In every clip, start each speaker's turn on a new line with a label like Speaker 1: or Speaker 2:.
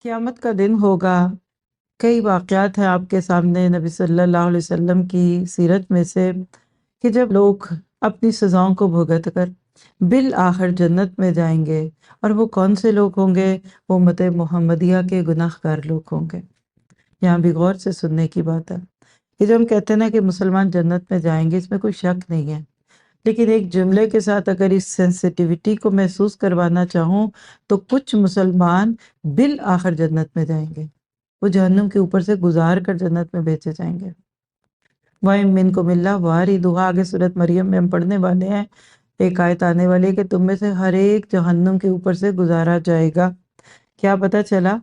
Speaker 1: قیامت کا دن ہوگا۔ کئی واقعات ہیں آپ کے سامنے نبی صلی اللہ علیہ وسلم کی سیرت میں سے کہ جب لوگ اپنی سزاؤں کو بھگت کر بالآخر جنت میں جائیں گے، اور وہ کون سے لوگ ہوں گے؟ وہ امت محمدیہ کے گناہ گار لوگ ہوں گے۔ یہاں بھی غور سے سننے کی بات ہے کہ جو ہم کہتے ہیں نا کہ مسلمان جنت میں جائیں گے، اس میں کوئی شک نہیں ہے، لیکن ایک جملے کے ساتھ اگر اس سینسٹیوٹی کو محسوس کروانا چاہوں تو کچھ مسلمان بالآخر جنت میں جائیں گے، وہ جہنم کے اوپر سے گزار کر جنت میں بھیجے جائیں گے۔ وَإِن مِّنكُمْ إِلَّا وَارِدُهَا، آگے سورۃ مریم میں ہم پڑھنے والے ہیں، ایک آیت آنے والی ہے کہ تم میں سے ہر ایک جہنم کے اوپر سے گزارا جائے گا۔ کیا پتہ چلا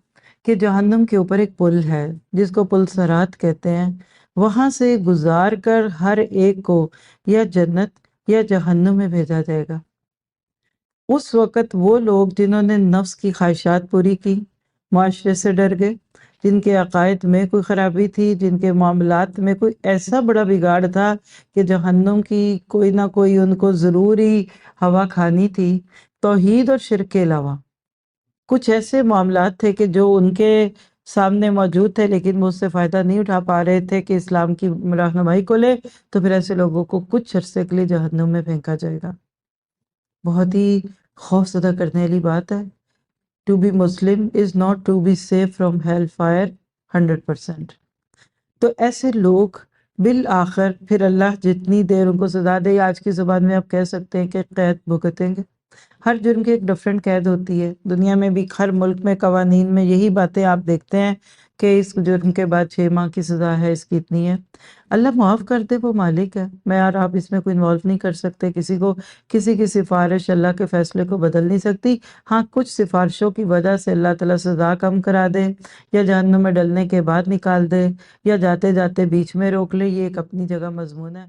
Speaker 1: کہ جہنم کے اوپر ایک پل ہے جس کو پل صراط کہتے ہیں، وہاں سے گزار کر ہر ایک کو یا جنت یا جہنم میں بھیجا جائے گا۔ اس وقت وہ لوگ جنہوں نے نفس کی خواہشات پوری کی، معاشرے سے ڈر گئے، جن کے عقائد میں کوئی خرابی تھی، جن کے معاملات میں کوئی ایسا بڑا بگاڑ تھا کہ جہنم کی کوئی نہ کوئی ان کو ضروری ہوا کھانی تھی، توحید اور شرک کے علاوہ کچھ ایسے معاملات تھے کہ جو ان کے سامنے موجود تھے لیکن وہ اس سے فائدہ نہیں اٹھا پا رہے تھے کہ اسلام کی رہنمائی کو لے، تو پھر ایسے لوگوں کو کچھ عرصے کے لیے جہنم میں پھینکا جائے گا۔ بہت ہی خوف زدہ کرنے والی بات ہے۔ To be Muslim is not to be safe from hellfire 100%۔ تو ایسے لوگ بالآخر پھر اللہ جتنی دیر ان کو سزا دے، آج کی زبان میں آپ کہہ سکتے ہیں کہ قید بھگتیں گے۔ ہر جرم کی ایک ڈفرینٹ قید ہوتی ہے، دنیا میں بھی ہر ملک میں قوانین میں یہی باتیں آپ دیکھتے ہیں کہ اس جرم کے بعد 6 ماہ کی سزا ہے، اس کی اتنی ہے۔ اللہ معاف کر دے، وہ مالک ہے، میں اور آپ اس میں کوئی انوالو نہیں کر سکتے، کسی کی سفارش اللہ کے فیصلے کو بدل نہیں سکتی۔ ہاں، کچھ سفارشوں کی وجہ سے اللہ تعالیٰ سزا کم کرا دے، یا جہنم میں ڈلنے کے بعد نکال دے، یا جاتے جاتے بیچ میں روک لے، یہ ایک اپنی جگہ مضمون ہے۔